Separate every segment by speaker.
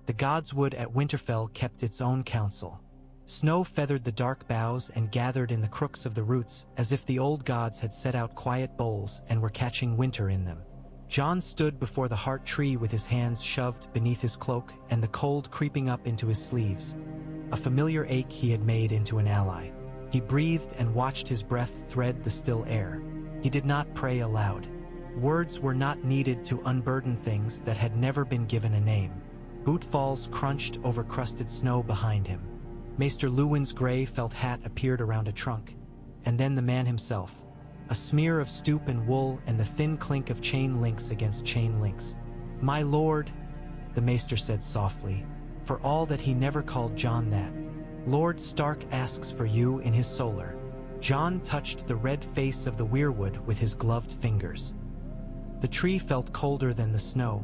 Speaker 1: The godswood at Winterfell kept its own counsel. Snow feathered the dark boughs and gathered in the crooks of the roots, as if the old gods had set out quiet bowls and were catching winter in them. Jon stood before the heart tree with his hands shoved beneath his cloak and the cold creeping up into his sleeves. A familiar ache he had made into an ally. He breathed and watched his breath thread the still air. He did not pray aloud. Words were not needed to unburden things that had never been given a name. Bootfalls crunched over crusted snow behind him. Maester Luwin's gray felt hat appeared around a trunk, and then the man himself. A smear of stoop and wool and the thin clink of chain links against chain links. "My lord," the maester said softly, for all that he never called Jon that. "Lord Stark asks for you in his solar." Jon touched the red face of the weirwood with his gloved fingers. The tree felt colder than the snow,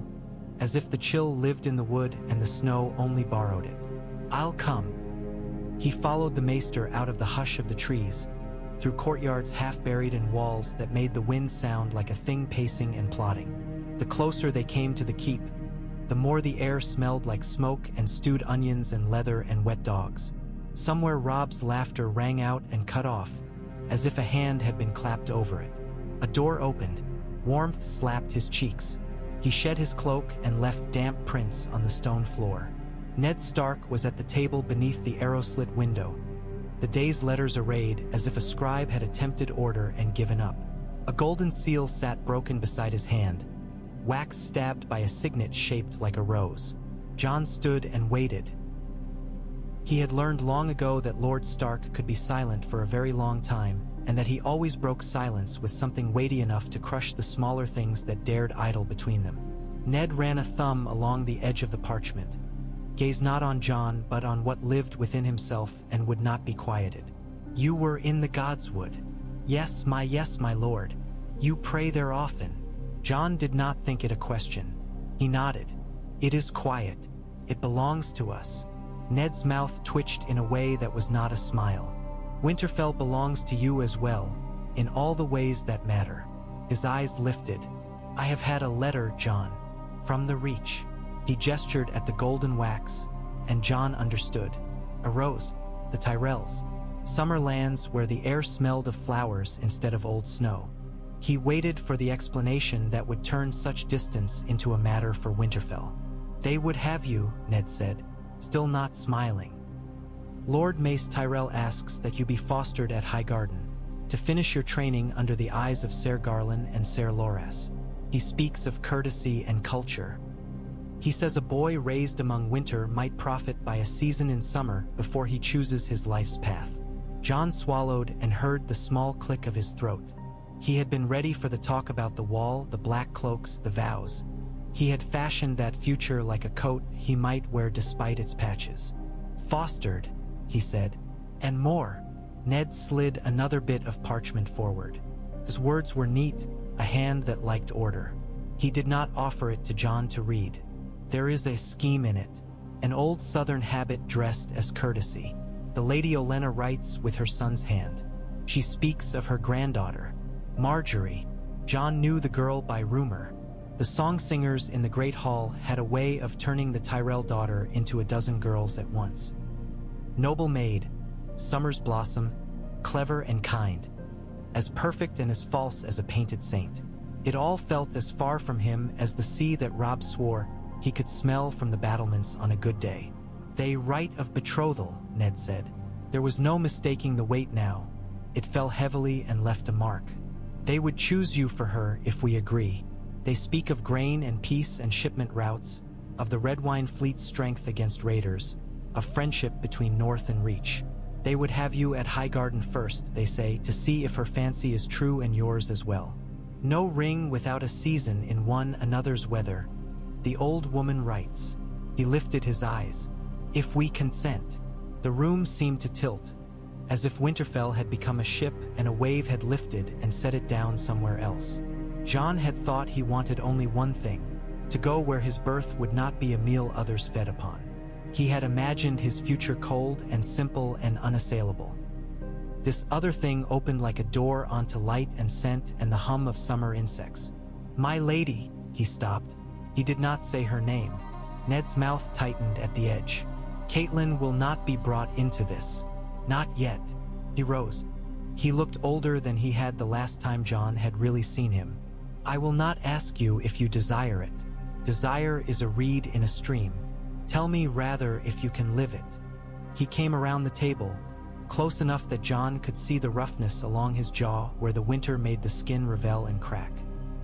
Speaker 1: as if the chill lived in the wood and the snow only borrowed it. "I'll come." He followed the maester out of the hush of the trees, through courtyards half buried in walls that made the wind sound like a thing pacing and plodding. The closer they came to the keep, the more the air smelled like smoke and stewed onions and leather and wet dogs. Somewhere Robb's laughter rang out and cut off, as if a hand had been clapped over it. A door opened. Warmth slapped his cheeks. He shed his cloak and left damp prints on the stone floor. Ned Stark was at the table beneath the arrow-slit window, the day's letters arrayed as if a scribe had attempted order and given up. A golden seal sat broken beside his hand, wax stabbed by a signet shaped like a rose. Jon stood and waited. He had learned long ago that Lord Stark could be silent for a very long time, and that he always broke silence with something weighty enough to crush the smaller things that dared idle between them. Ned ran a thumb along the edge of the parchment. Gaze not on Jon, but on what lived within himself and would not be quieted. "You were in the godswood." Yes, my lord. You pray there often." Jon did not think it a question. He nodded. "It is quiet. It belongs to us." Ned's mouth twitched in a way that was not a smile. "Winterfell belongs to you as well, in all the ways that matter." His eyes lifted. "I have had a letter, Jon, from the Reach." He gestured at the golden wax, and Jon understood. A rose, the Tyrells. Summer lands where the air smelled of flowers instead of old snow. He waited for the explanation that would turn such distance into a matter for Winterfell. "They would have you," Ned said, still not smiling. "Lord Mace Tyrell asks that you be fostered at Highgarden, to finish your training under the eyes of Ser Garland and Ser Loras. He speaks of courtesy and culture. He says a boy raised among winter might profit by a season in summer before he chooses his life's path." Jon swallowed and heard the small click of his throat. He had been ready for the talk about the wall, the black cloaks, the vows. He had fashioned that future like a coat he might wear despite its patches. "Fostered," he said, "and more." Ned slid another bit of parchment forward. His words were neat, a hand that liked order. He did not offer it to Jon to read. "There is a scheme in it, an old southern habit dressed as courtesy. The Lady Olenna writes with her son's hand. She speaks of her granddaughter, Margaery." Jon knew the girl by rumor. The song singers in the Great Hall had a way of turning the Tyrell daughter into a dozen girls at once. Noble maid, summer's blossom, clever and kind, as perfect and as false as a painted saint. It all felt as far from him as the sea that Robb swore he could smell from the battlements on a good day. "They write of betrothal," Ned said. There was no mistaking the weight now. It fell heavily and left a mark. "They would choose you for her if we agree. They speak of grain and peace and shipment routes, of the Redwine fleet's strength against raiders, of friendship between North and Reach. They would have you at Highgarden first, they say, to see if her fancy is true and yours as well. No ring without a season in one another's weather. The old woman writes." He lifted his eyes. "If we consent." The room seemed to tilt, as if Winterfell had become a ship and a wave had lifted and set it down somewhere else. Jon had thought he wanted only one thing, to go where his birth would not be a meal others fed upon. He had imagined his future cold and simple and unassailable. This other thing opened like a door onto light and scent and the hum of summer insects. "My lady," he stopped. He did not say her name. Ned's mouth tightened at the edge. Catelyn will not be brought into this. Not yet. He rose. He looked older than he had the last time Jon had really seen him. I will not ask you if you desire it. Desire is a reed in a stream. Tell me rather if you can live it. He came around the table, close enough that Jon could see the roughness along his jaw where the winter made the skin revel and crack.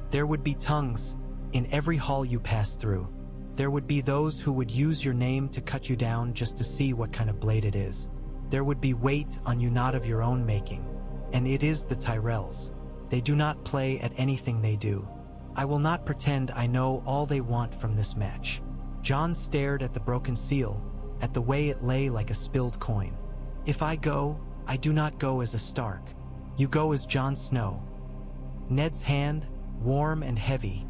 Speaker 1: There would be tongues in every hall you passed through. There would be those who would use your name to cut you down just to see what kind of blade it is. There would be weight on you not of your own making. And it is the Tyrells. They do not play at anything they do. I will not pretend I know all they want from this match. Jon stared at the broken seal, at the way it lay like a spilled coin. If I go, I do not go as a Stark. You go as Jon Snow. Ned's hand, warm and heavy,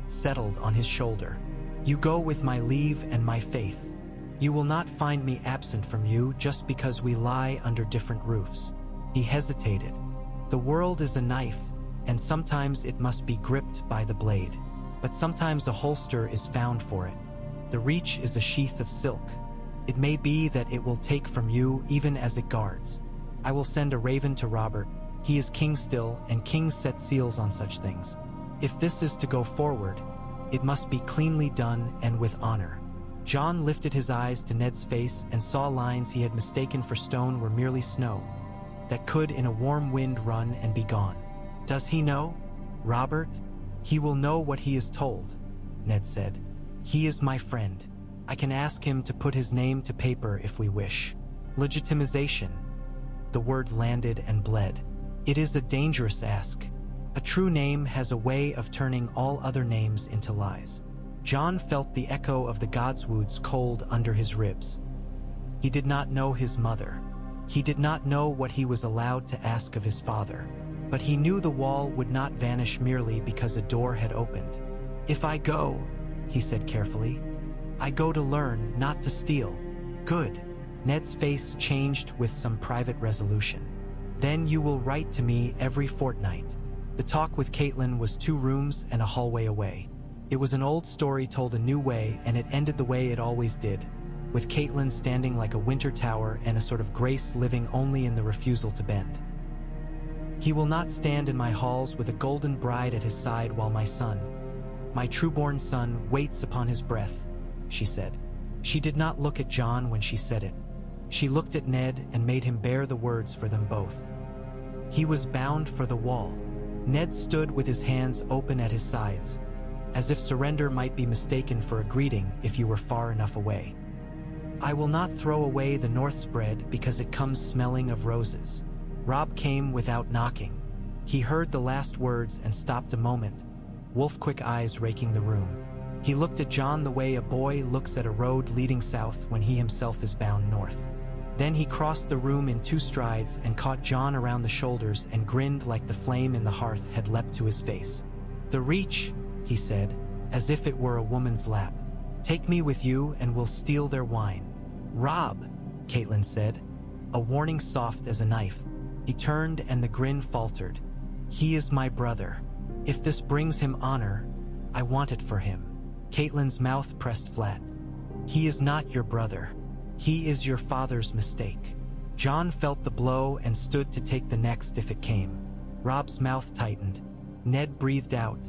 Speaker 1: settled on his shoulder. You go with my leave and my faith. You will not find me absent from you just because we lie under different roofs. He hesitated. The world is a knife, and sometimes it must be gripped by the blade. But sometimes a holster is found for it. The reach is a sheath of silk. It may be that it will take from you even as it guards. I will send a raven to Robert. He is king still, and kings set seals on such things. If this is to go forward, it must be cleanly done and with honor. Jon lifted his eyes to Ned's face and saw lines he had mistaken for stone were merely snow, that could in a warm wind run and be gone. Does he know? Robert? He will know what he is told, Ned said. He is my friend. I can ask him to put his name to paper if we wish. Legitimization. The word landed and bled. It is a dangerous ask. A true name has a way of turning all other names into lies. Jon felt the echo of the godswoods cold under his ribs. He did not know his mother. He did not know what he was allowed to ask of his father. But he knew the wall would not vanish merely because a door had opened. If I go, he said carefully, I go to learn, not to steal. Good. Ned's face changed with some private resolution. Then you will write to me every fortnight. The talk with Catelyn was 2 rooms and a hallway away. It was an old story told a new way, and it ended the way it always did, with Catelyn standing like a winter tower and a sort of grace living only in the refusal to bend. He will not stand in my halls with a golden bride at his side while my son, my trueborn son, waits upon his breath, she said. She did not look at Jon when she said it. She looked at Ned and made him bear the words for them both. He was bound for the wall. Ned stood with his hands open at his sides, as if surrender might be mistaken for a greeting if you were far enough away. I will not throw away the North's bread because it comes smelling of roses. Robb came without knocking. He heard the last words and stopped a moment, wolf-quick eyes raking the room. He looked at Jon the way a boy looks at a road leading south when he himself is bound north. Then he crossed the room in 2 strides and caught Jon around the shoulders and grinned like the flame in the hearth had leapt to his face. The reach, he said, as if it were a woman's lap. Take me with you and we'll steal their wine. Robb, Catelyn said, a warning soft as a knife. He turned and the grin faltered. He is my brother. If this brings him honor, I want it for him. Catelyn's mouth pressed flat. He is not your brother. He is your father's mistake. Jon felt the blow and stood to take the next if it came. Robb's mouth tightened. Ned breathed out,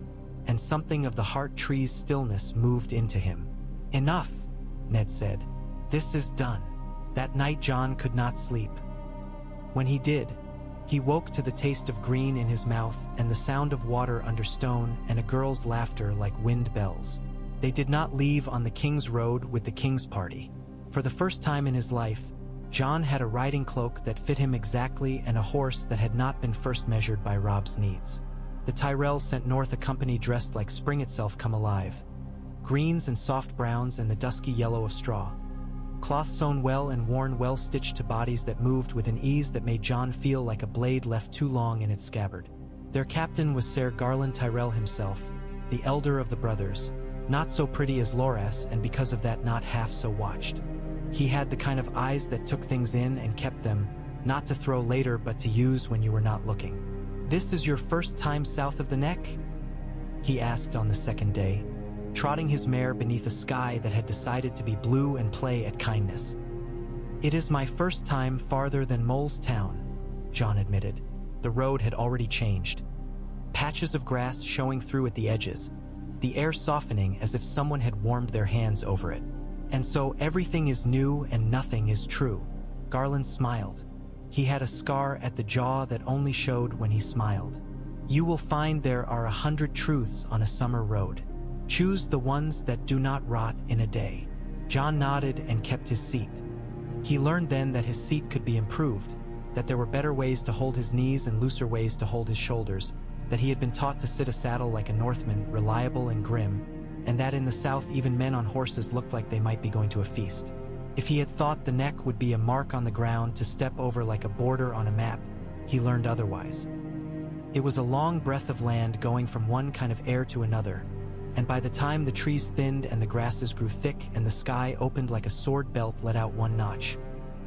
Speaker 1: and something of the heart tree's stillness moved into him. Enough, Ned said. This is done. That night Jon could not sleep. When he did, he woke to the taste of green in his mouth and the sound of water under stone and a girl's laughter like wind bells. They did not leave on the King's Road with the King's party. For the first time in his life, Jon had a riding cloak that fit him exactly and a horse that had not been first measured by Robb's needs. The Tyrells sent north a company dressed like spring itself come alive. Greens and soft browns and the dusky yellow of straw. Cloth sewn well and worn well stitched to bodies that moved with an ease that made Jon feel like a blade left too long in its scabbard. Their captain was Ser Garland Tyrell himself, the elder of the brothers, not so pretty as Loras and because of that not half so watched. He had the kind of eyes that took things in and kept them, not to throw later but to use when you were not looking. This is your first time south of the neck? He asked on the second day. trotting his mare beneath a sky that had decided to be blue and play at kindness. "It is my first time farther than Mole's Town," Jon admitted. The road had already changed. Patches of grass showing through at the edges, the air softening as if someone had warmed their hands over it. "And so everything is new and nothing is true." Garland smiled. He had a scar at the jaw that only showed when he smiled. "You will find there are 100 truths on a summer road. Choose the ones that do not rot in a day." Jon nodded and kept his seat. He learned then that his seat could be improved, that there were better ways to hold his knees and looser ways to hold his shoulders, that he had been taught to sit a saddle like a Northman, reliable and grim, and that in the South even men on horses looked like they might be going to a feast. If he had thought the neck would be a mark on the ground to step over like a border on a map, he learned otherwise. It was a long breadth of land going from one kind of air to another, and by the time the trees thinned and the grasses grew thick and the sky opened like a sword belt let out one notch,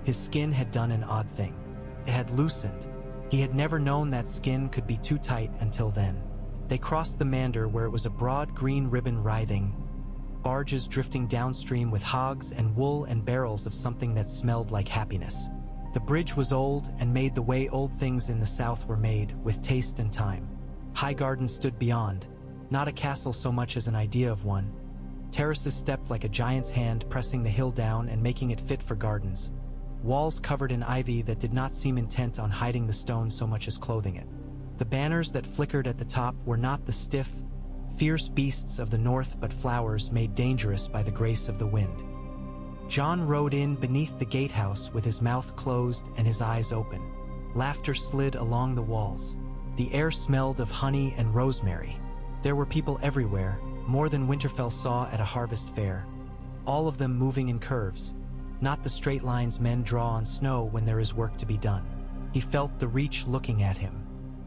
Speaker 1: his skin had done an odd thing. It had loosened. He had never known that skin could be too tight until then. They crossed the Mander where it was a broad green ribbon writhing, barges drifting downstream with hogs and wool and barrels of something that smelled like happiness. The bridge was old and made the way old things in the South were made, with taste and time. Highgarden stood beyond, not a castle so much as an idea of one. Terraces stepped like a giant's hand, pressing the hill down and making it fit for gardens. Walls covered in ivy that did not seem intent on hiding the stone so much as clothing it. The banners that flickered at the top were not the stiff, fierce beasts of the north but flowers made dangerous by the grace of the wind. Jon rode in beneath the gatehouse with his mouth closed and his eyes open. Laughter slid along the walls. The air smelled of honey and rosemary. There were people everywhere, more than Winterfell saw at a harvest fair. All of them moving in curves, not the straight lines men draw on snow when there is work to be done. He felt the reach looking at him.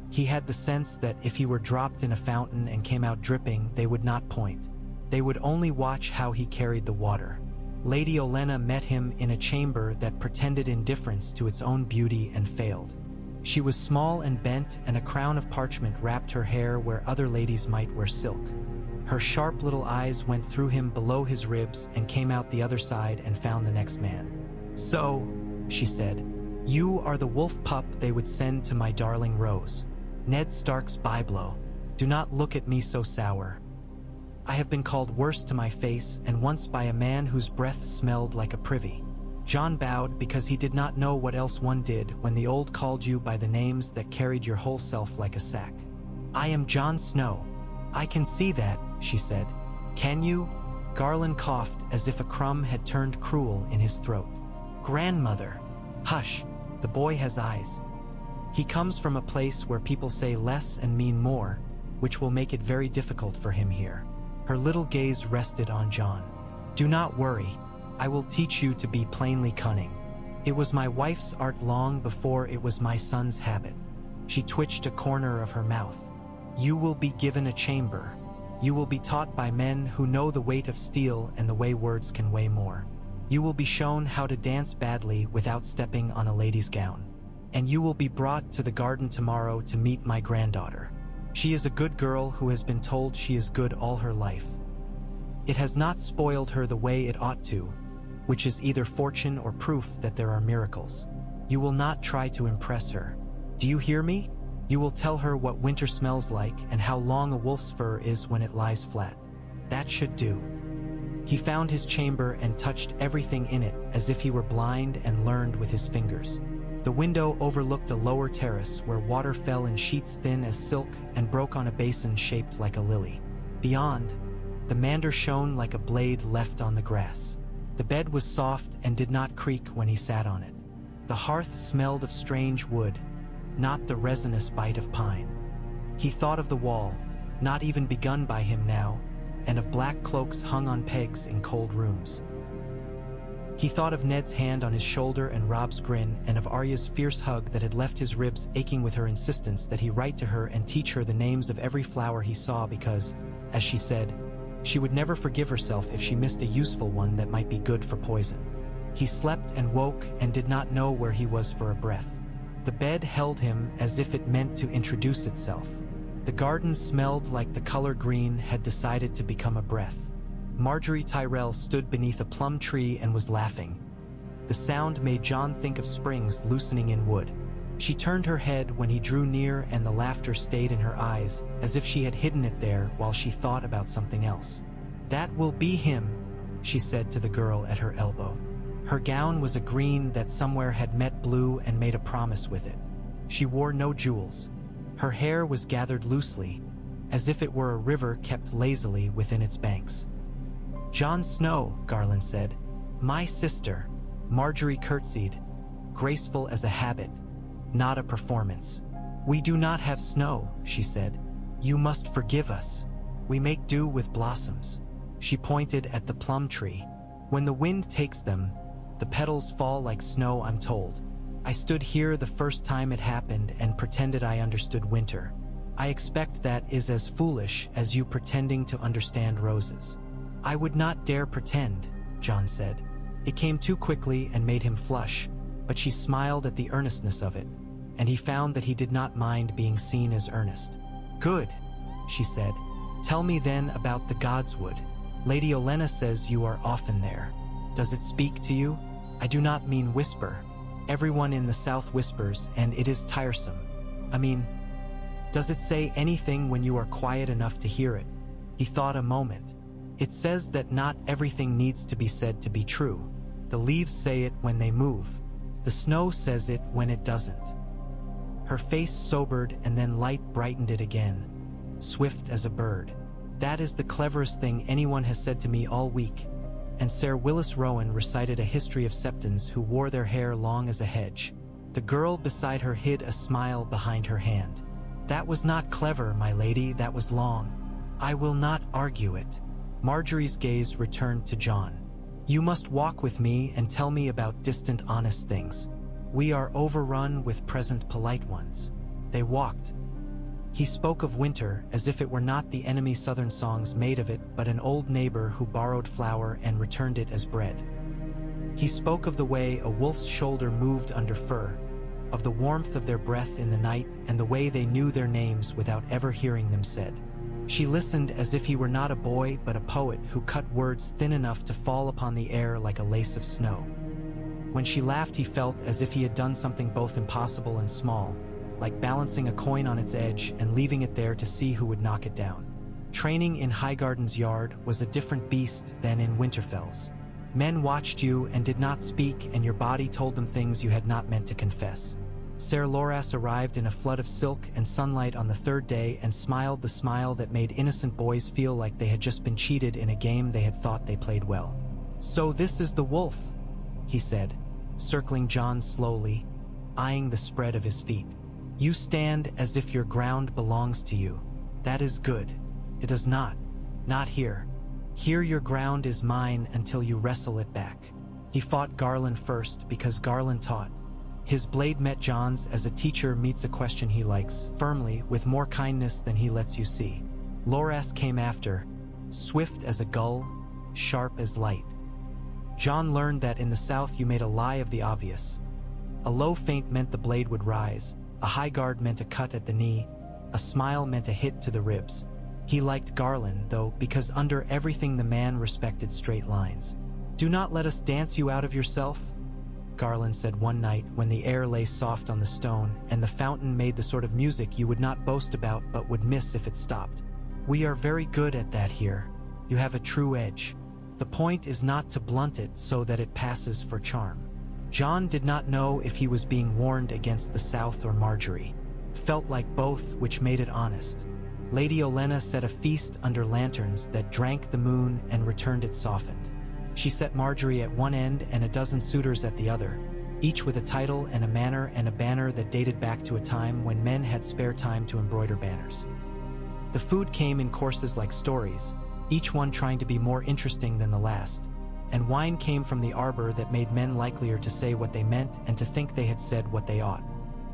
Speaker 1: He had the sense that if he were dropped in a fountain and came out dripping, they would not point. They would only watch how he carried the water. Lady Olenna met him in a chamber that pretended indifference to its own beauty and failed. She was small and bent, and a crown of parchment wrapped her hair where other ladies might wear silk. Her sharp little eyes went through him below his ribs and came out the other side and found the next man. "So," she said, "you are the wolf pup they would send to my darling Rose. Ned Stark's byblow. Do not look at me so sour. I have been called worse to my face, and once by a man whose breath smelled like a privy." Jon bowed because he did not know what else one did when the old called you by the names that carried your whole self like a sack. "I am Jon Snow." "I can see that," she said. "Can you?" Garland coughed as if a crumb had turned cruel in his throat. "Grandmother." "Hush, the boy has eyes. He comes from a place where people say less and mean more, which will make it very difficult for him here." Her little gaze rested on Jon. "Do not worry. I will teach you to be plainly cunning. It was my wife's art long before it was my son's habit." She twitched a corner of her mouth. "You will be given a chamber. You will be taught by men who know the weight of steel and the way words can weigh more. You will be shown how to dance badly without stepping on a lady's gown. And you will be brought to the garden tomorrow to meet my granddaughter. She is a good girl who has been told she is good all her life. It has not spoiled her the way it ought to, which is either fortune or proof that there are miracles. You will not try to impress her. Do you hear me? You will tell her what winter smells like and how long a wolf's fur is when it lies flat. That should do." He found his chamber and touched everything in it as if he were blind and learned with his fingers. The window overlooked a lower terrace where water fell in sheets thin as silk and broke on a basin shaped like a lily. Beyond, the Mander shone like a blade left on the grass. The bed was soft and did not creak when he sat on it. The hearth smelled of strange wood, not the resinous bite of pine. He thought of the wall, not even begun by him now, and of black cloaks hung on pegs in cold rooms. He thought of Ned's hand on his shoulder and Robb's grin, and of Arya's fierce hug that had left his ribs aching with her insistence that he write to her and teach her the names of every flower he saw because, as she said, she would never forgive herself if she missed a useful one that might be good for poison. He slept and woke and did not know where he was for a breath. The bed held him as if it meant to introduce itself. The garden smelled like the color green had decided to become a breath. Margaery Tyrell stood beneath a plum tree and was laughing. The sound made Jon think of springs loosening in wood. She turned her head when he drew near, and the laughter stayed in her eyes, as if she had hidden it there while she thought about something else. "That will be him," she said to the girl at her elbow. Her gown was a green that somewhere had met blue and made a promise with it. She wore no jewels. Her hair was gathered loosely, as if it were a river kept lazily within its banks. "Jon Snow," Garland said. "My sister." Margaery curtsied, graceful as a habit, not a performance. "We do not have snow," she said. "You must forgive us. We make do with blossoms." She pointed at the plum tree. "When the wind takes them, the petals fall like snow, I'm told. I stood here the first time it happened and pretended I understood winter. I expect that is as foolish as you pretending to understand roses." "I would not dare pretend," Jon said. It came too quickly and made him flush, but she smiled at the earnestness of it, and he found that he did not mind being seen as earnest. "Good," she said. "Tell me then about the Godswood. Lady Olenna says you are often there. Does it speak to you? I do not mean whisper. Everyone in the South whispers, and it is tiresome. I mean, does it say anything when you are quiet enough to hear it?" He thought a moment. "It says that not everything needs to be said to be true. The leaves say it when they move. The snow says it when it doesn't." Her face sobered, and then light brightened it again, swift as a bird. "That is the cleverest thing anyone has said to me all week." And Sir Willis Rowan recited a history of septons who wore their hair long as a hedge. The girl beside her hid a smile behind her hand. "That was not clever, my lady, that was long. I will not argue it." Margaery's gaze returned to Jon. "You must walk with me and tell me about distant honest things. We are overrun with present polite ones." They walked. He spoke of winter as if it were not the enemy southern songs made of it, but an old neighbor who borrowed flour and returned it as bread. He spoke of the way a wolf's shoulder moved under fur, of the warmth of their breath in the night, and the way they knew their names without ever hearing them said. She listened as if he were not a boy but a poet who cut words thin enough to fall upon the air like a lace of snow. When she laughed, he felt as if he had done something both impossible and small, like balancing a coin on its edge and leaving it there to see who would knock it down. Training in Highgarden's yard was a different beast than in Winterfell's. Men watched you and did not speak, and your body told them things you had not meant to confess. Ser Loras arrived in a flood of silk and sunlight on the third day and smiled the smile that made innocent boys feel like they had just been cheated in a game they had thought they played well. "So this is the wolf," he said, circling Jon slowly, eyeing the spread of his feet. "You stand as if your ground belongs to you. That is good. It does not. Not here. Here your ground is mine until you wrestle it back." He fought Garland first because Garland taught. His blade met Jon's as a teacher meets a question he likes, firmly, with more kindness than he lets you see. Loras came after, swift as a gull, sharp as light. Jon learned that in the South you made a lie of the obvious. A low feint meant the blade would rise. A high guard meant a cut at the knee. A smile meant a hit to the ribs. He liked Garland, though, because under everything the man respected straight lines. "Do not let us dance you out of yourself," Garland said one night when the air lay soft on the stone and the fountain made the sort of music you would not boast about but would miss if it stopped. "We are very good at that here. You have a true edge. The point is not to blunt it so that it passes for charm." Jon did not know if he was being warned against the South or Margaery. Felt like both, which made it honest. Lady Olenna set a feast under lanterns that drank the moon and returned it softened. She set Margaery at one end and a dozen suitors at the other, each with a title and a manner and a banner that dated back to a time when men had spare time to embroider banners. The food came in courses like stories, each one trying to be more interesting than the last. And wine came from the arbor that made men likelier to say what they meant and to think they had said what they ought.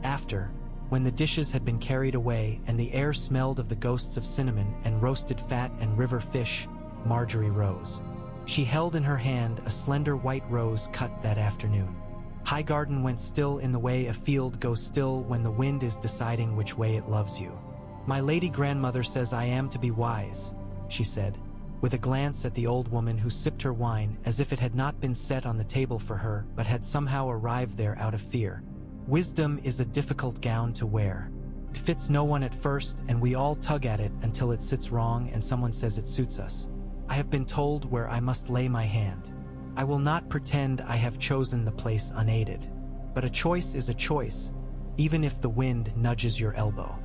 Speaker 1: After, when the dishes had been carried away and the air smelled of the ghosts of cinnamon and roasted fat and river fish, Margaery rose. She held in her hand a slender white rose cut that afternoon. Highgarden went still in the way a field goes still when the wind is deciding which way it loves you. My lady grandmother says I am to be wise, she said, with a glance at the old woman who sipped her wine as if it had not been set on the table for her but had somehow arrived there out of fear. Wisdom is a difficult gown to wear. It fits no one at first, and we all tug at it until it sits wrong and someone says it suits us. I have been told where I must lay my hand. I will not pretend I have chosen the place unaided. But a choice is a choice, even if the wind nudges your elbow.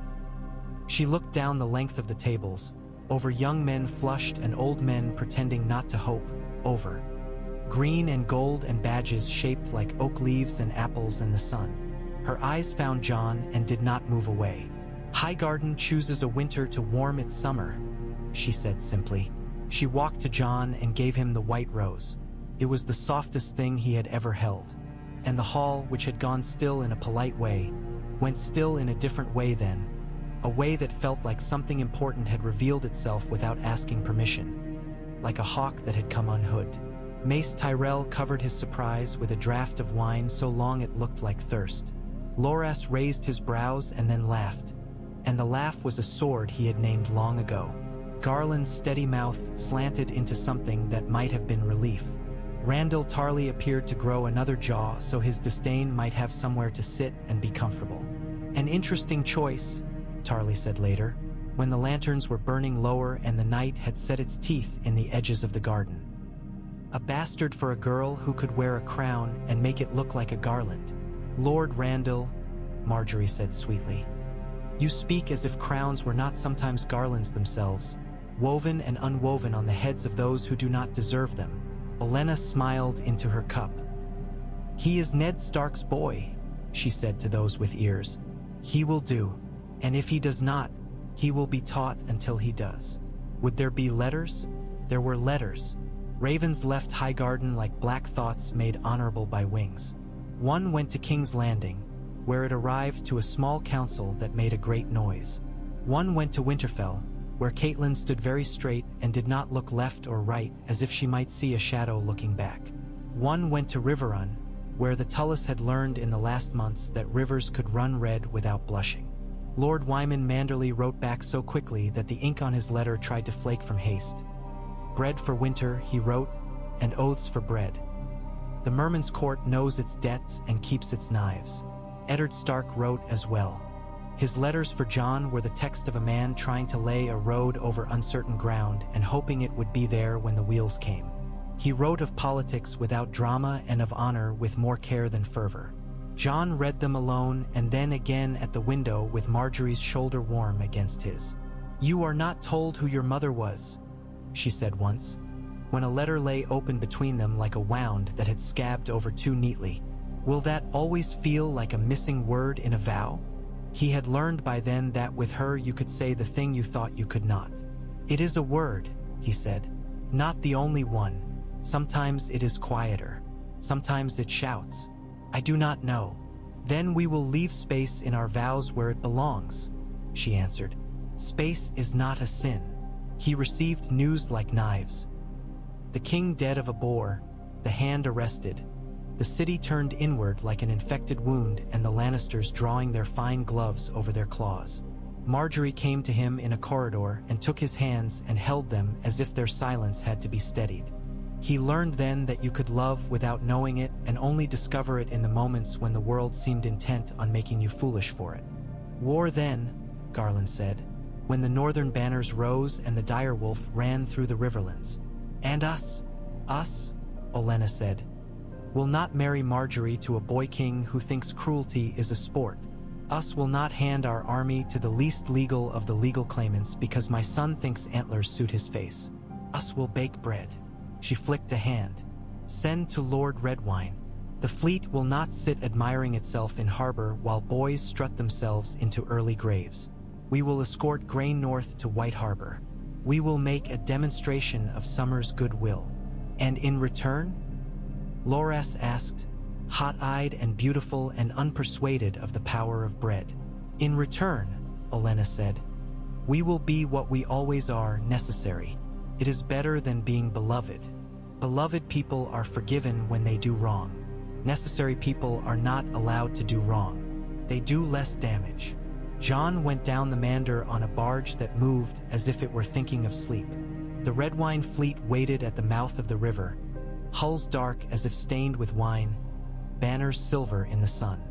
Speaker 1: She looked down the length of the tables, over young men flushed and old men pretending not to hope, over green and gold and badges shaped like oak leaves and apples in the sun. Her eyes found John and did not move away. Highgarden chooses a winter to warm its summer, she said simply. She walked to John and gave him the white rose. It was the softest thing he had ever held. And the hall, which had gone still in a polite way, went still in a different way then, a way that felt like something important had revealed itself without asking permission, like a hawk that had come unhooded. Mace Tyrell covered his surprise with a draught of wine so long it looked like thirst. Loras raised his brows and then laughed, and the laugh was a sword he had named long ago. Garland's steady mouth slanted into something that might have been relief. Randall Tarley appeared to grow another jaw so his disdain might have somewhere to sit and be comfortable. An interesting choice, Tarley said later, when the lanterns were burning lower and the night had set its teeth in the edges of the garden. A bastard for a girl who could wear a crown and make it look like a garland. Lord Randall, Margaery said sweetly. You speak as if crowns were not sometimes garlands themselves, woven and unwoven on the heads of those who do not deserve them. Olenna smiled into her cup. He is Ned Stark's boy, she said to those with ears. He will do, and if he does not, he will be taught until he does. Would there be letters? There were letters. Ravens left Highgarden like black thoughts made honorable by wings. One went to King's Landing, where it arrived to a small council that made a great noise. One went to Winterfell, where Catelyn stood very straight and did not look left or right as if she might see a shadow looking back. One went to Riverrun, where the Tullis had learned in the last months that rivers could run red without blushing. Lord Wyman Manderly wrote back so quickly that the ink on his letter tried to flake from haste. Bread for winter, he wrote, and oaths for bread. The Merman's Court knows its debts and keeps its knives. Eddard Stark wrote as well. His letters for John were the text of a man trying to lay a road over uncertain ground and hoping it would be there when the wheels came. He wrote of politics without drama and of honor with more care than fervor. John read them alone and then again at the window with Margaery's shoulder warm against his. You are not told who your mother was, she said once, when a letter lay open between them like a wound that had scabbed over too neatly. Will that always feel like a missing word in a vow? He had learned by then that with her you could say the thing you thought you could not. It is a word, he said, not the only one. Sometimes it is quieter. Sometimes it shouts. I do not know. Then we will leave space in our vows where it belongs, she answered. Space is not a sin. He received news like knives. The king dead of a boar, the hand arrested. The city turned inward like an infected wound and the Lannisters drawing their fine gloves over their claws. Margaery came to him in a corridor and took his hands and held them as if their silence had to be steadied. He learned then that you could love without knowing it and only discover it in the moments when the world seemed intent on making you foolish for it. War then, Garland said, when the northern banners rose and the direwolf ran through the riverlands. And us, Olenna said, will not marry Margaery to a boy king who thinks cruelty is a sport. Us will not hand our army to the least legal of the legal claimants because my son thinks antlers suit his face. Us will bake bread. She flicked a hand. Send to Lord Redwine. The fleet will not sit admiring itself in harbor while boys strut themselves into early graves. We will escort grain north to White Harbor. We will make a demonstration of summer's goodwill. And in return? Loras asked, hot-eyed and beautiful and unpersuaded of the power of bread. In return, Olenna said, we will be what we always are, necessary. It is better than being beloved. Beloved people are forgiven when they do wrong. Necessary people are not allowed to do wrong. They do less damage. Jon went down the Mander on a barge that moved as if it were thinking of sleep. The red wine fleet waited at the mouth of the river, hulls dark as if stained with wine, banners silver in the sun.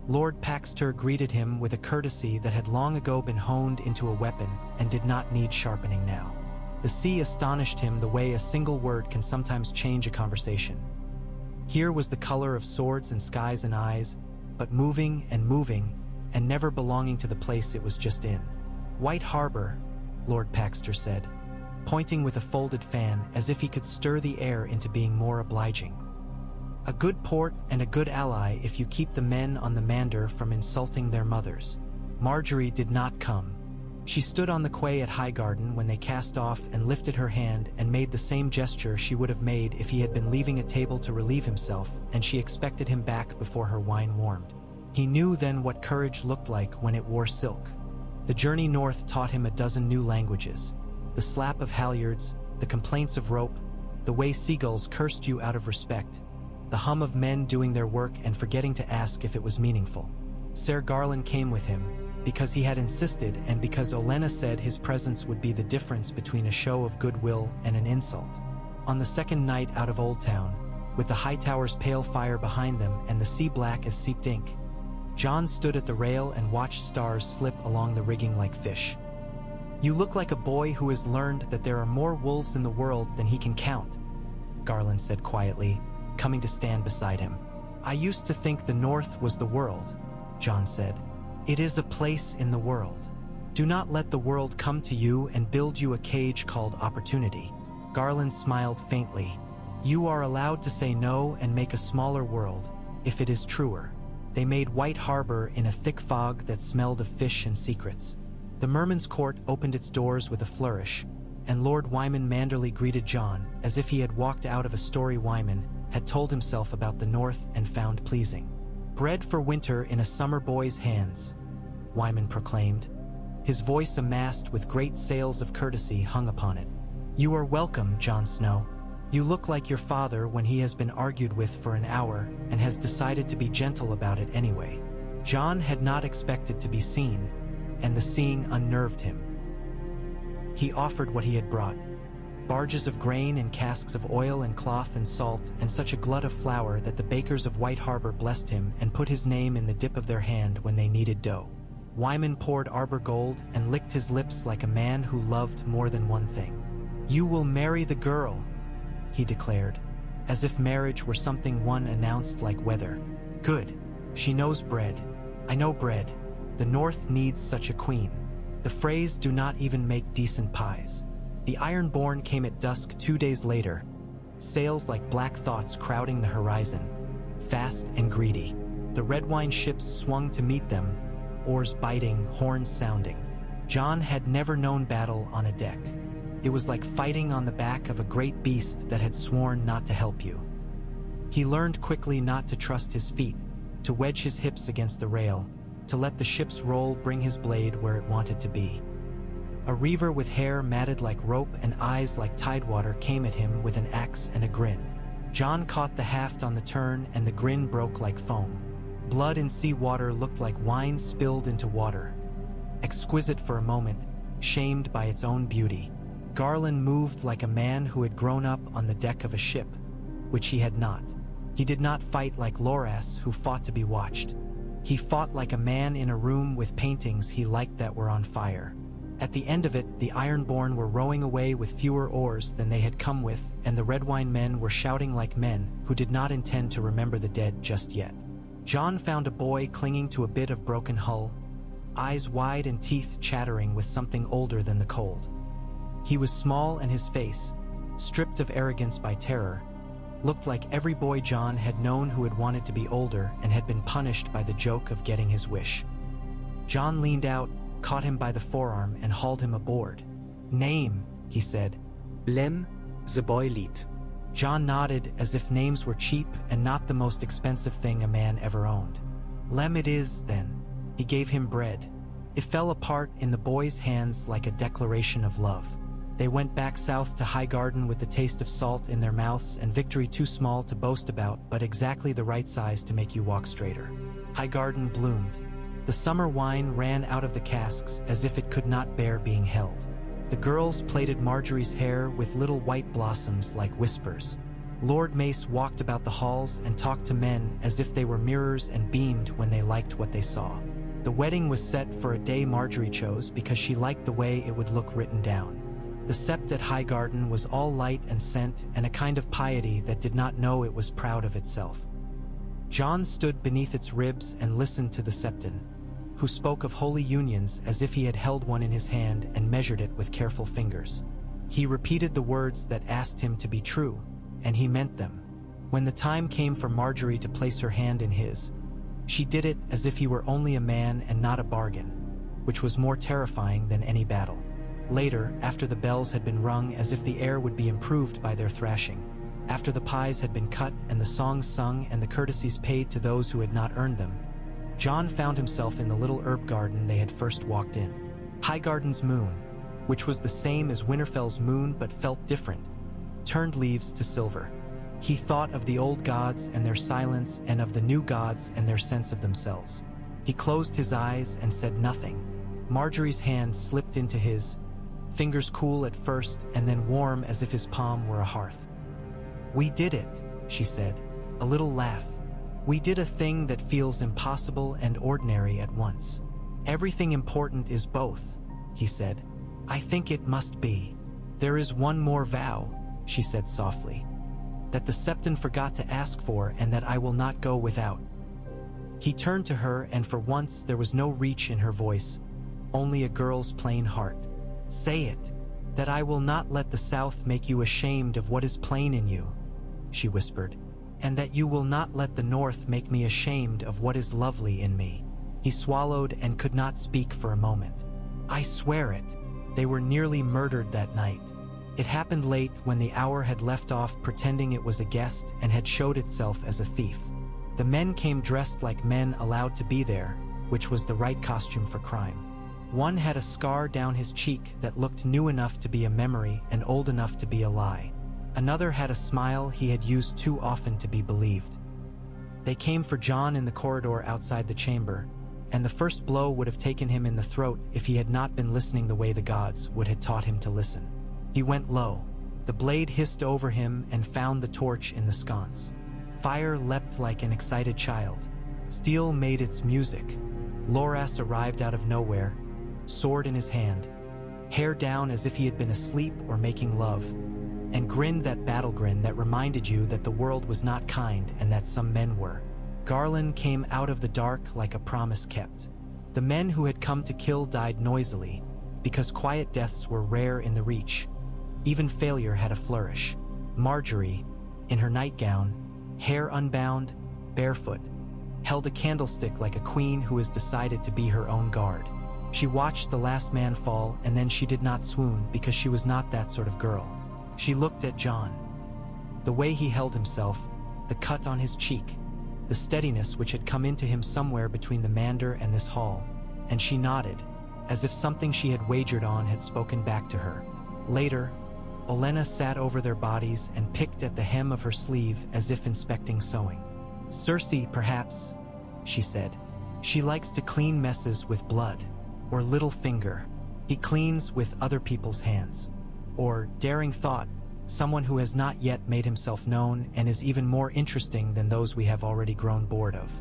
Speaker 1: Lord Paxter greeted him with a courtesy that had long ago been honed into a weapon and did not need sharpening now. The sea astonished him the way a single word can sometimes change a conversation. Here was the color of swords and skies and eyes, but moving, and never belonging to the place it was just in. "White Harbor," Lord Paxter said, pointing with a folded fan as if he could stir the air into being more obliging. "A good port and a good ally if you keep the men on the Mander from insulting their mothers." Margaery did not come. She stood on the quay at Highgarden when they cast off and lifted her hand and made the same gesture she would have made if he had been leaving a table to relieve himself, and she expected him back before her wine warmed. He knew then what courage looked like when it wore silk. The journey north taught him a dozen new languages. The slap of halyards, the complaints of rope, the way seagulls cursed you out of respect, the hum of men doing their work and forgetting to ask if it was meaningful. Ser Garland came with him, because he had insisted and because Olenna said his presence would be the difference between a show of goodwill and an insult. On the second night out of Old Town, with the Hightower's pale fire behind them and the sea black as seeped ink, Jon stood at the rail and watched stars slip along the rigging like fish. "You look like a boy who has learned that there are more wolves in the world than he can count," Garland said quietly, coming to stand beside him. "I used to think the North was the world," Jon said. "It is a place in the world. Do not let the world come to you and build you a cage called opportunity." Garland smiled faintly. "You are allowed to say no and make a smaller world, if it is truer." They made White Harbor in a thick fog that smelled of fish and secrets. The Merman's Court opened its doors with a flourish, and Lord Wyman Manderly greeted Jon as if he had walked out of a story Wyman had told himself about the North and found pleasing. "Bread for winter in a summer boy's hands," Wyman proclaimed. His voice amassed with great sails of courtesy hung upon it. "You are welcome, Jon Snow. You look like your father when he has been argued with for an hour and has decided to be gentle about it anyway." Jon had not expected to be seen, and the seeing unnerved him. He offered what he had brought: barges of grain and casks of oil and cloth and salt, and such a glut of flour that the bakers of White Harbor blessed him and put his name in the dip of their hand when they needed dough. Wyman poured arbor gold and licked his lips like a man who loved more than one thing. "You will marry the girl," he declared, as if marriage were something one announced like weather. "Good. She knows bread. I know bread. The North needs such a queen. The Freys do not even make decent pies." The Ironborn came at dusk 2 days later, sails like black thoughts crowding the horizon, fast and greedy. The red wine ships swung to meet them, oars biting, horns sounding. Jon had never known battle on a deck. It was like fighting on the back of a great beast that had sworn not to help you. He learned quickly not to trust his feet, to wedge his hips against the rail, to let the ship's roll bring his blade where it wanted to be. A reaver with hair matted like rope and eyes like tidewater came at him with an axe and a grin. Jon caught the haft on the turn and the grin broke like foam. Blood in sea water looked like wine spilled into water. Exquisite for a moment, shamed by its own beauty, Garland moved like a man who had grown up on the deck of a ship, which he had not. He did not fight like Loras, who fought to be watched. He fought like a man in a room with paintings he liked that were on fire. At the end of it, the Ironborn were rowing away with fewer oars than they had come with, and the red wine men were shouting like men who did not intend to remember the dead just yet. Jon found a boy clinging to a bit of broken hull, eyes wide and teeth chattering with something older than the cold. He was small, and his face, stripped of arrogance by terror, looked like every boy Jon had known who had wanted to be older and had been punished by the joke of getting his wish. Jon leaned out, caught him by the forearm and hauled him aboard. "Name," he said.
Speaker 2: "Lem, the boy lead."
Speaker 1: Jon nodded as if names were cheap and not the most expensive thing a man ever owned. "Lem it is, then." He gave him bread. It fell apart in the boy's hands like a declaration of love. They went back south to Highgarden with the taste of salt in their mouths and victory too small to boast about, but exactly the right size to make you walk straighter. Highgarden bloomed. The summer wine ran out of the casks as if it could not bear being held. The girls plaited Margaery's hair with little white blossoms like whispers. Lord Mace walked about the halls and talked to men as if they were mirrors and beamed when they liked what they saw. The wedding was set for a day Margaery chose because she liked the way it would look written down. The sept at Highgarden was all light and scent and a kind of piety that did not know it was proud of itself. Jon stood beneath its ribs and listened to the septon, who spoke of holy unions as if he had held one in his hand and measured it with careful fingers. He repeated the words that asked him to be true, and he meant them. When the time came for Margaery to place her hand in his, she did it as if he were only a man and not a bargain, which was more terrifying than any battle. Later, after the bells had been rung as if the air would be improved by their thrashing, after the pies had been cut and the songs sung and the courtesies paid to those who had not earned them, Jon found himself in the little herb garden they had first walked in. Highgarden's moon, which was the same as Winterfell's moon but felt different, turned leaves to silver. He thought of the old gods and their silence and of the new gods and their sense of themselves. He closed his eyes and said nothing. Margaery's hand slipped into his, fingers cool at first and then warm as if his palm were a hearth. "We did it," she said, a little laugh. "We did a thing that feels impossible and ordinary at once." "Everything important is both," he said. "I think it must be. There is one more vow," she said softly, "that the septon forgot to ask for and that I will not go without." He turned to her and for once there was no reach in her voice, only a girl's plain heart. "Say it, that I will not let the South make you ashamed of what is plain in you," she whispered, "and that you will not let the North make me ashamed of what is lovely in me." He swallowed and could not speak for a moment. "I swear it." They were nearly murdered that night. It happened late when the hour had left off pretending it was a guest and had showed itself as a thief. The men came dressed like men allowed to be there, which was the right costume for crime. One had a scar down his cheek that looked new enough to be a memory and old enough to be a lie. Another had a smile he had used too often to be believed. They came for Jon in the corridor outside the chamber, and the first blow would have taken him in the throat if he had not been listening the way the gods would have taught him to listen. He went low. The blade hissed over him and found the torch in the sconce. Fire leapt like an excited child. Steel made its music. Loras arrived out of nowhere, sword in his hand, hair down as if he had been asleep or making love, and grinned that battle grin that reminded you that the world was not kind and that some men were. Garland came out of the dark like a promise kept. The men who had come to kill died noisily, because quiet deaths were rare in the Reach. Even failure had a flourish. Margaery, in her nightgown, hair unbound, barefoot, held a candlestick like a queen who has decided to be her own guard. She watched the last man fall, and then she did not swoon because she was not that sort of girl. She looked at Jon. The way he held himself, the cut on his cheek, the steadiness which had come into him somewhere between the Mander and this hall, and she nodded, as if something she had wagered on had spoken back to her. Later, Olenna sat over their bodies and picked at the hem of her sleeve as if inspecting sewing. "Cersei, perhaps," she said. "She likes to clean messes with blood. Or Littlefinger. He cleans with other people's hands. Or, daring thought, someone who has not yet made himself known and is even more interesting than those we have already grown bored of.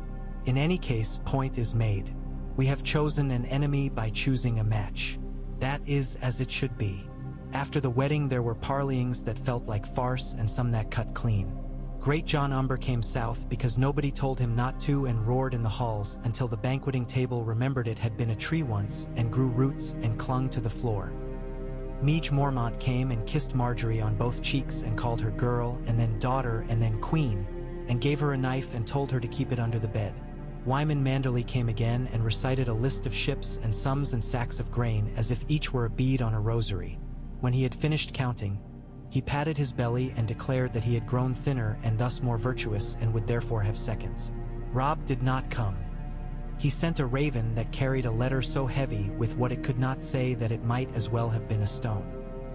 Speaker 1: In any case, point is made. We have chosen an enemy by choosing a match. That is as it should be." After the wedding there were parleyings that felt like farce and some that cut clean. Great Jon Umber came south because nobody told him not to and roared in the halls until the banqueting table remembered it had been a tree once and grew roots and clung to the floor. Meage Mormont came and kissed Margaery on both cheeks and called her girl and then daughter and then queen, and gave her a knife and told her to keep it under the bed. Wyman Manderly came again and recited a list of ships and sums and sacks of grain as if each were a bead on a rosary. When he had finished counting, he patted his belly and declared that he had grown thinner and thus more virtuous and would therefore have seconds. Robb did not come. He sent a raven that carried a letter so heavy with what it could not say that it might as well have been a stone.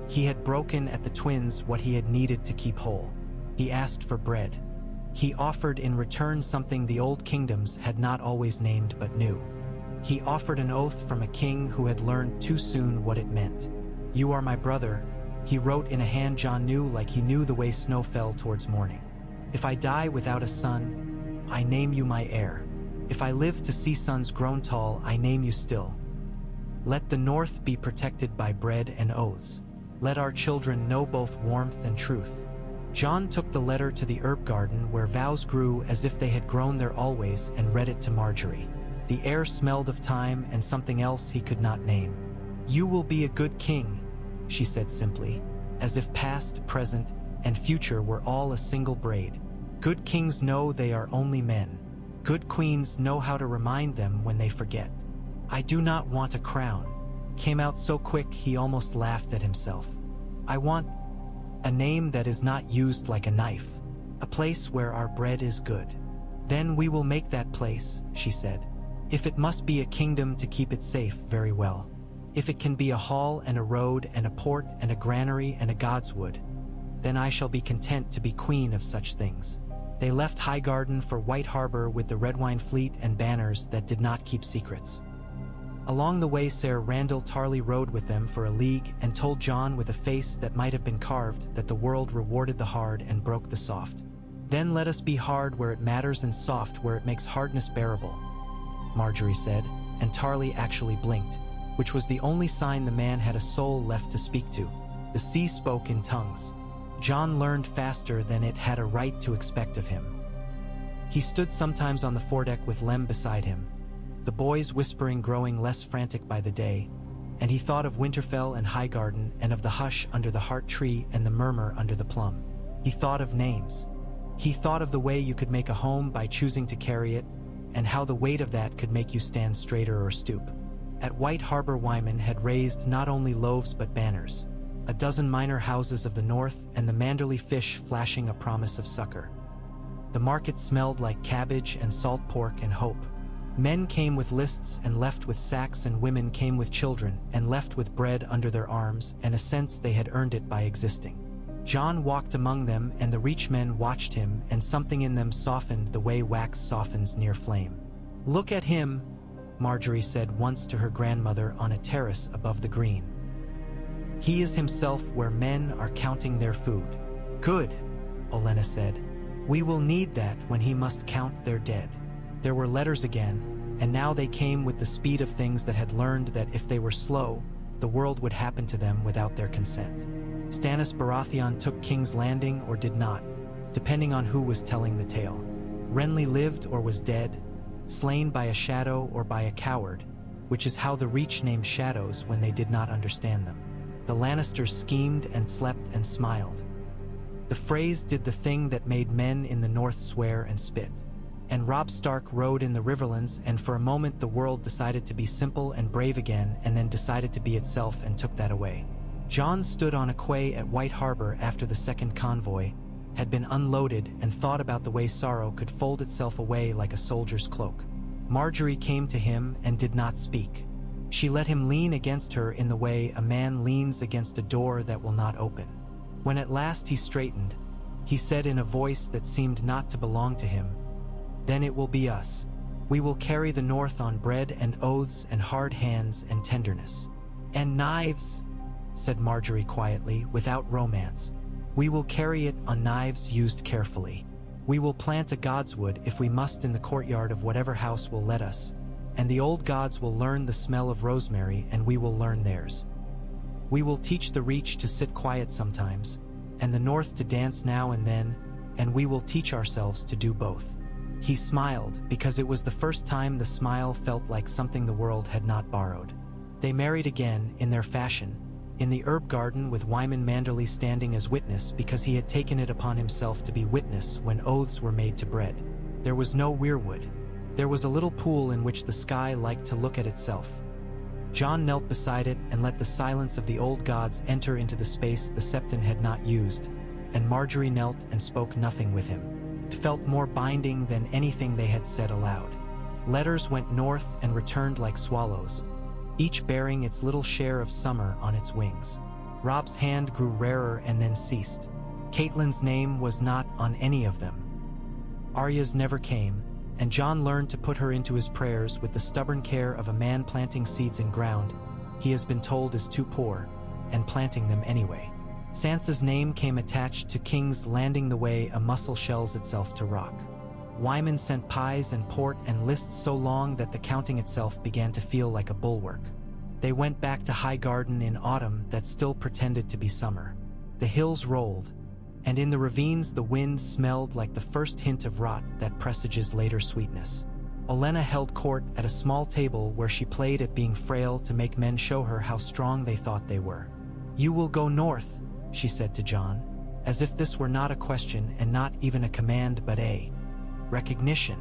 Speaker 1: He had broken at the twins what he had needed to keep whole. He asked for bread. He offered in return something the old kingdoms had not always named but knew. He offered an oath from a king who had learned too soon what it meant. "You are my brother," he wrote in a hand Jon knew like he knew the way snow fell towards morning. "If I die without a son, I name you my heir. If I live to see sons grown tall, I name you still. Let the North be protected by bread and oaths. Let our children know both warmth and truth." Jon took the letter to the herb garden where vows grew as if they had grown there always and read it to Margaery. The air smelled of time and something else he could not name. "You will be a good king," she said simply, as if past, present, and future were all a single braid. "Good kings know they are only men. Good queens know how to remind them when they forget." "I do not want a crown," came out so quick he almost laughed at himself. "I want a name that is not used like a knife, a place where our bread is good." "Then we will make that place," she said. "If it must be a kingdom to keep it safe, very well. If it can be a hall and a road and a port and a granary and a godswood, then I shall be content to be queen of such things." They left Highgarden for White Harbor with the red wine fleet and banners that did not keep secrets. Along the way Ser Randall Tarly rode with them for a league and told Jon with a face that might have been carved that the world rewarded the hard and broke the soft. "Then let us be hard where it matters and soft where it makes hardness bearable," Margaery said, and Tarly actually blinked, which was the only sign the man had a soul left to speak to. The sea spoke in tongues. Jon learned faster than it had a right to expect of him. He stood sometimes on the foredeck with Lem beside him, the boys whispering growing less frantic by the day, and he thought of Winterfell and Highgarden and of the hush under the heart tree and the murmur under the plum. He thought of names. He thought of the way you could make a home by choosing to carry it, and how the weight of that could make you stand straighter or stoop. At White Harbor Wyman had raised not only loaves but banners, a dozen minor houses of the north and the Manderley fish flashing a promise of succor. The market smelled like cabbage and salt pork and hope. Men came with lists and left with sacks, and women came with children and left with bread under their arms and a sense they had earned it by existing. Jon walked among them, and the reachmen watched him, and something in them softened the way wax softens near flame. "Look at him," Margaery said once to her grandmother on a terrace above the green. "He is himself where men are counting their food." "Good," Olenna said. "We will need that when he must count their dead." There were letters again, and now they came with the speed of things that had learned that if they were slow, the world would happen to them without their consent. Stannis Baratheon took King's Landing or did not, depending on who was telling the tale. Renly lived or was dead, slain by a shadow or by a coward, which is how the Reach named shadows when they did not understand them. The Lannisters schemed and slept and smiled. The Freys did the thing that made men in the north swear and spit. And Robb Stark rode in the Riverlands, and for a moment the world decided to be simple and brave again, and then decided to be itself and took that away. Jon stood on a quay at White Harbor after the second convoy had been unloaded and thought about the way sorrow could fold itself away like a soldier's cloak. Margaery came to him and did not speak. She let him lean against her in the way a man leans against a door that will not open. When at last he straightened, he said in a voice that seemed not to belong to him, "Then it will be us. We will carry the North on bread and oaths and hard hands and tenderness." "And knives," said Margaery quietly, "without romance. We will carry it on knives used carefully. We will plant a godswood if we must in the courtyard of whatever house will let us, and the old gods will learn the smell of rosemary and we will learn theirs. We will teach the Reach to sit quiet sometimes, and the North to dance now and then, and we will teach ourselves to do both." He smiled, because it was the first time the smile felt like something the world had not borrowed. They married again, in their fashion, in the herb garden with Wyman Manderley standing as witness because he had taken it upon himself to be witness when oaths were made to bread. There was no weirwood. There was a little pool in which the sky liked to look at itself. Jon knelt beside it and let the silence of the old gods enter into the space the Septon had not used, and Margaery knelt and spoke nothing with him. It felt more binding than anything they had said aloud. Letters went north and returned like swallows, each bearing its little share of summer on its wings. Robb's hand grew rarer and then ceased. Catelyn's name was not on any of them. Arya's never came, and Jon learned to put her into his prayers with the stubborn care of a man planting seeds in ground he has been told is too poor, and planting them anyway. Sansa's name came attached to kings landing the way a mussel shells itself to rock. Wyman sent pies and port and lists so long that the counting itself began to feel like a bulwark. They went back to Highgarden in autumn that still pretended to be summer. The hills rolled, and in the ravines the wind smelled like the first hint of rot that presages later sweetness. Olenna held court at a small table where she played at being frail to make men show her how strong they thought they were. "You will go north," she said to Jon, as if this were not a question and not even a command but a recognition.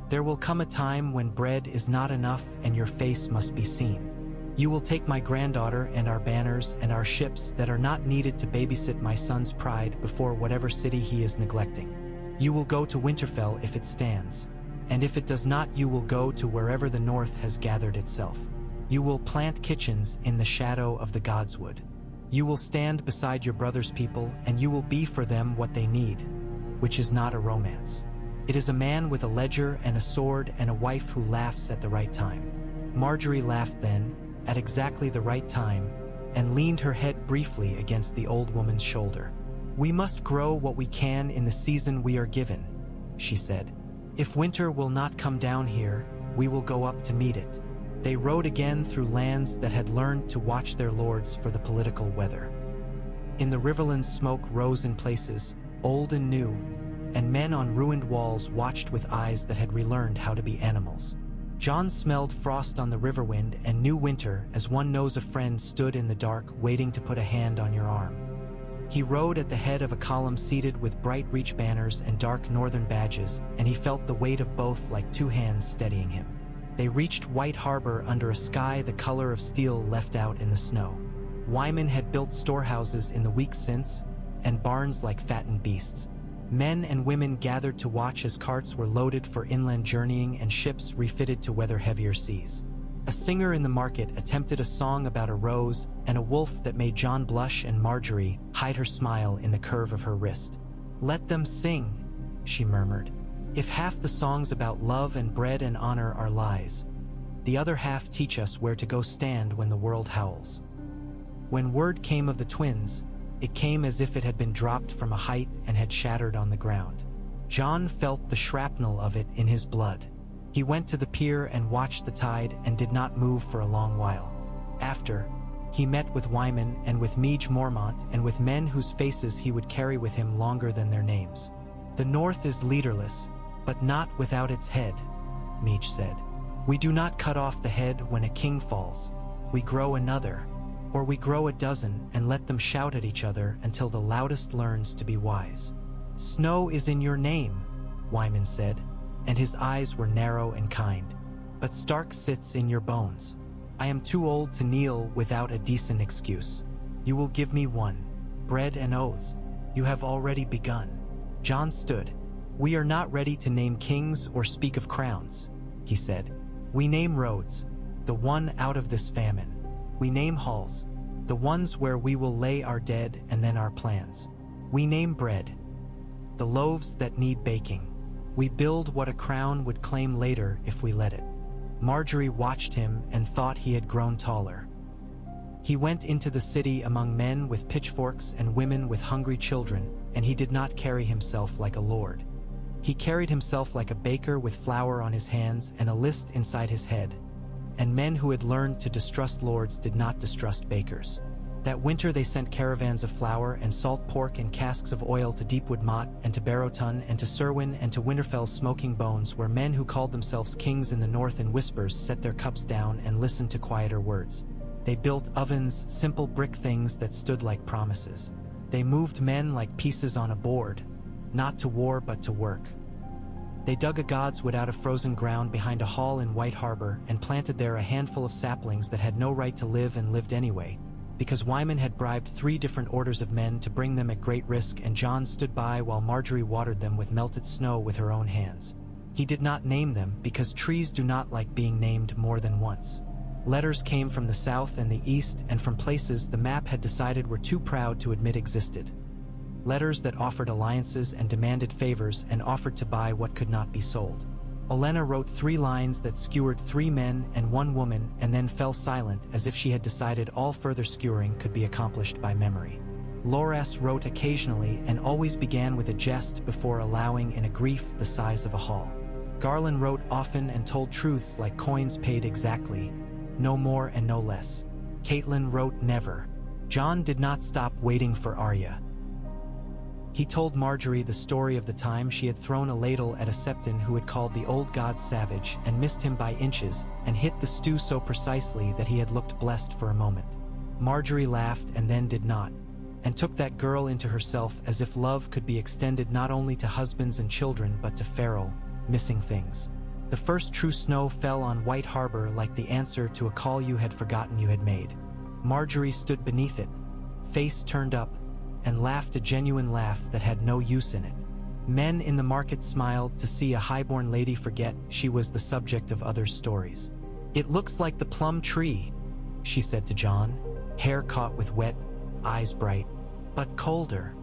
Speaker 1: "There will come a time when bread is not enough and your face must be seen. You will take my granddaughter and our banners and our ships that are not needed to babysit my son's pride before whatever city he is neglecting. You will go to Winterfell if it stands, and if it does not, you will go to wherever the north has gathered itself. You will plant kitchens in the shadow of the godswood. You will stand beside your brother's people, and you will be for them what they need, which is not a romance. It is a man with a ledger and a sword and a wife who laughs at the right time." Margaery laughed then, at exactly the right time, and leaned her head briefly against the old woman's shoulder. "We must grow what we can in the season we are given," she said. "If winter will not come down here, we will go up to meet it." They rode again through lands that had learned to watch their lords for the political weather. In the riverlands smoke rose in places, old and new, and men on ruined walls watched with eyes that had relearned how to be animals. Jon smelled frost on the riverwind and knew winter as one knows a friend stood in the dark waiting to put a hand on your arm. He rode at the head of a column seated with bright reach banners and dark northern badges, and he felt the weight of both like two hands steadying him. They reached White Harbor under a sky the color of steel left out in the snow. Wyman had built storehouses in the weeks since, and barns like fattened beasts. Men and women gathered to watch as carts were loaded for inland journeying and ships refitted to weather heavier seas. A singer in the market attempted a song about a rose and a wolf that made Jon blush and Margaery hide her smile in the curve of her wrist. "Let them sing," she murmured. "If half the songs about love and bread and honor are lies, the other half teach us where to go stand when the world howls." When word came of the twins, it came as if it had been dropped from a height and had shattered on the ground. Jon felt the shrapnel of it in his blood. He went to the pier and watched the tide and did not move for a long while. After, he met with Wyman and with Meage Mormont and with men whose faces he would carry with him longer than their names. "The North is leaderless, but not without its head," Meage said. "We do not cut off the head when a king falls. We grow another, or we grow a dozen and let them shout at each other until the loudest learns to be wise." "Snow is in your name," Wyman said, and his eyes were narrow and kind. "But Stark sits in your bones. I am too old to kneel without a decent excuse. You will give me one. Bread and oaths. You have already begun." Jon stood. "We are not ready to name kings or speak of crowns," he said. "We name roads, the one out of this famine. We name halls, the ones where we will lay our dead and then our plans. We name bread, the loaves that need baking. We build what a crown would claim later if we let it." Margaery watched him and thought he had grown taller. He went into the city among men with pitchforks and women with hungry children, and he did not carry himself like a lord. He carried himself like a baker with flour on his hands and a list inside his head. And men who had learned to distrust lords did not distrust bakers. That winter they sent caravans of flour and salt pork and casks of oil to Deepwood Motte and to Barrowton and to Serwyn and to Winterfell's smoking bones, where men who called themselves kings in the north in whispers set their cups down and listened to quieter words. They built ovens, simple brick things that stood like promises. They moved men like pieces on a board, not to war but to work. They dug a godswood out of frozen ground behind a hall in White Harbor and planted there a handful of saplings that had no right to live and lived anyway, because Wyman had bribed 3 different orders of men to bring them at great risk, and Jon stood by while Margaery watered them with melted snow with her own hands. He did not name them because trees do not like being named more than once. Letters came from the south and the east and from places the map had decided were too proud to admit existed. Letters that offered alliances and demanded favors and offered to buy what could not be sold. Olenna wrote 3 lines that skewered 3 men and 1 woman and then fell silent as if she had decided all further skewering could be accomplished by memory. Loras wrote occasionally and always began with a jest before allowing in a grief the size of a hall. Garland wrote often and told truths like coins paid exactly, no more and no less. Caitlin wrote never. Jon did not stop waiting for Arya. He told Margaery the story of the time she had thrown a ladle at a septon who had called the old god savage and missed him by inches and hit the stew so precisely that he had looked blessed for a moment. Margaery laughed and then did not, and took that girl into herself as if love could be extended not only to husbands and children but to feral, missing things. The first true snow fell on White Harbor like the answer to a call you had forgotten you had made. Margaery stood beneath it, face turned up, and laughed a genuine laugh that had no use in it. Men in the market smiled to see a highborn lady forget she was the subject of others' stories. "It looks like the plum tree," she said to Jon, hair caught with wet, eyes bright, "but colder."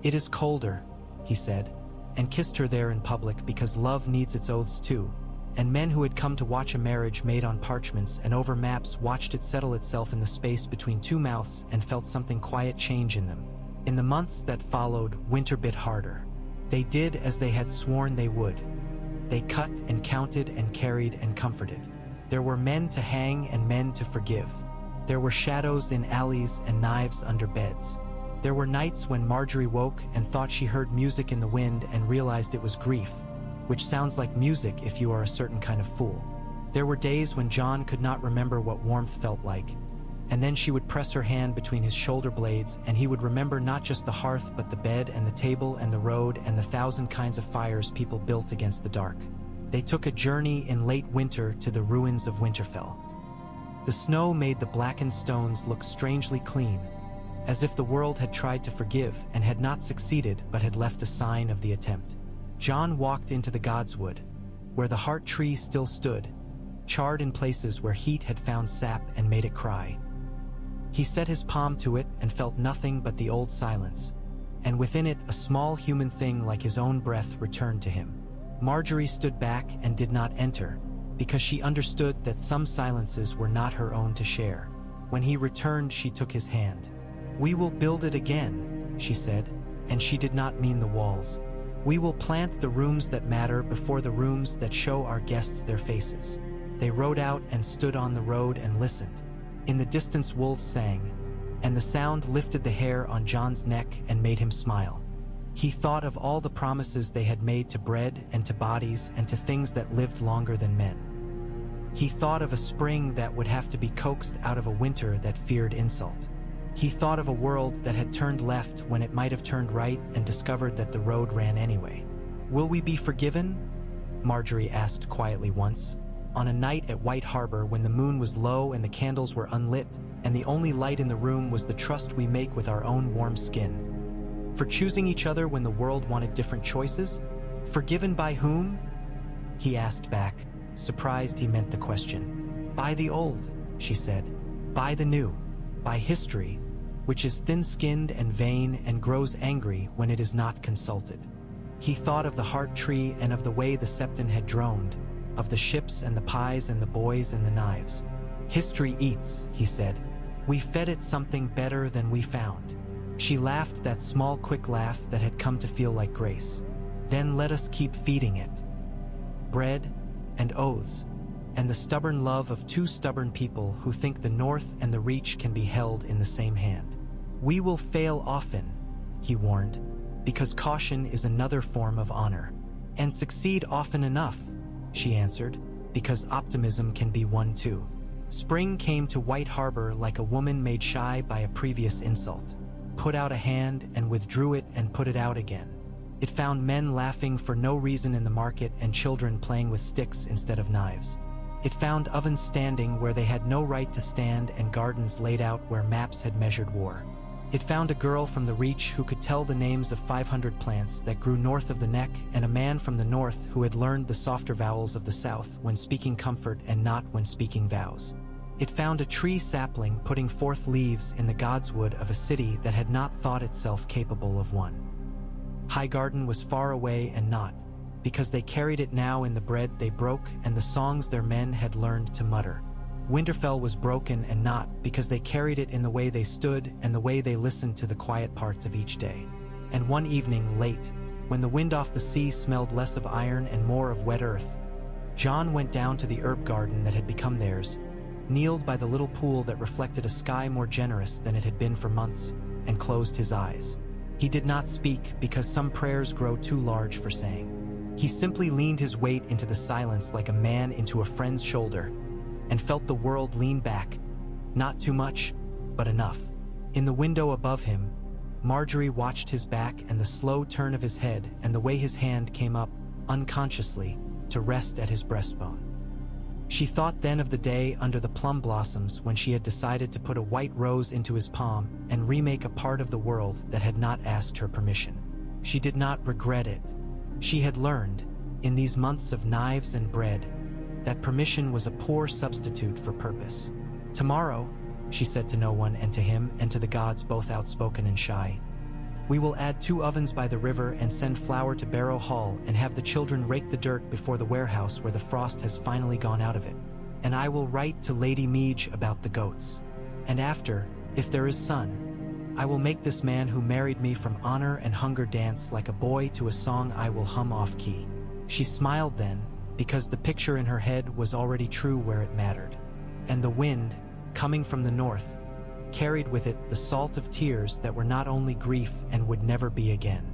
Speaker 1: "It is colder," he said, and kissed her there in public because love needs its oaths too, and men who had come to watch a marriage made on parchments and over maps watched it settle itself in the space between 2 mouths and felt something quiet change in them. In the months that followed, winter bit harder. They did as they had sworn they would. They cut and counted and carried and comforted. There were men to hang and men to forgive. There were shadows in alleys and knives under beds. There were nights when Margaery woke and thought she heard music in the wind and realized it was grief, which sounds like music if you are a certain kind of fool. There were days when Jon could not remember what warmth felt like, and then she would press her hand between his shoulder blades and he would remember not just the hearth but the bed and the table and the road and the 1,000 kinds of fires people built against the dark. They took a journey in late winter to the ruins of Winterfell. The snow made the blackened stones look strangely clean, as if the world had tried to forgive and had not succeeded but had left a sign of the attempt. Jon walked into the Godswood, where the heart tree still stood, charred in places where heat had found sap and made it cry. He set his palm to it and felt nothing but the old silence, and within it a small human thing like his own breath returned to him. Margaery stood back and did not enter, because she understood that some silences were not her own to share. When he returned, she took his hand. "We will build it again," she said, and she did not mean the walls. "We will plant the rooms that matter before the rooms that show our guests their faces." They rode out and stood on the road and listened. In the distance wolves sang, and the sound lifted the hair on Jon's neck and made him smile. He thought of all the promises they had made to bread and to bodies and to things that lived longer than men. He thought of a spring that would have to be coaxed out of a winter that feared insult. He thought of a world that had turned left when it might have turned right and discovered that the road ran anyway. "Will we be forgiven?" Margaery asked quietly once, on a night at White Harbor when the moon was low and the candles were unlit, and the only light in the room was the trust we make with our own warm skin. "For choosing each other when the world wanted different choices? Forgiven by whom?" He asked back, surprised he meant the question. "By the old," she said. "By the new. By history, which is thin-skinned and vain and grows angry when it is not consulted." He thought of the heart tree and of the way the septon had droned, of the ships and the pies and the boys and the knives. "History eats," he said. "We fed it something better than we found." She laughed that small quick laugh that had come to feel like grace. "Then let us keep feeding it. Bread and oaths, and the stubborn love of 2 stubborn people who think the North and the Reach can be held in the same hand. We will fail often," he warned, "because caution is another form of honor. And succeed often enough," she answered, "because optimism can be one too." Spring came to White Harbor like a woman made shy by a previous insult, put out a hand and withdrew it and put it out again. It found men laughing for no reason in the market and children playing with sticks instead of knives. It found ovens standing where they had no right to stand and gardens laid out where maps had measured war. It found a girl from the Reach who could tell the names of 500 plants that grew north of the neck and a man from the north who had learned the softer vowels of the south when speaking comfort and not when speaking vows. It found a tree sapling putting forth leaves in the Godswood of a city that had not thought itself capable of one. Highgarden was far away and not, because they carried it now in the bread they broke and the songs their men had learned to mutter. Winterfell was broken and not because they carried it in the way they stood and the way they listened to the quiet parts of each day. And one evening late, when the wind off the sea smelled less of iron and more of wet earth, Jon went down to the herb garden that had become theirs, kneeled by the little pool that reflected a sky more generous than it had been for months, and closed his eyes. He did not speak because some prayers grow too large for saying. He simply leaned his weight into the silence like a man into a friend's shoulder, and felt the world lean back, not too much, but enough. In the window above him, Margaery watched his back and the slow turn of his head and the way his hand came up, unconsciously, to rest at his breastbone. She thought then of the day under the plum blossoms when she had decided to put a white rose into his palm and remake a part of the world that had not asked her permission. She did not regret it. She had learned, in these months of knives and bread, that permission was a poor substitute for purpose. Tomorrow, she said to no one and to him and to the gods both outspoken and shy, we will add 2 ovens by the river and send flour to Barrow Hall and have the children rake the dirt before the warehouse where the frost has finally gone out of it. And I will write to Lady Meege about the goats. And after, if there is sun, I will make this man who married me from honor and hunger dance like a boy to a song I will hum off-key. She smiled then, because the picture in her head was already true where it mattered. And the wind, coming from the north, carried with it the salt of tears that were not only grief and would never be again.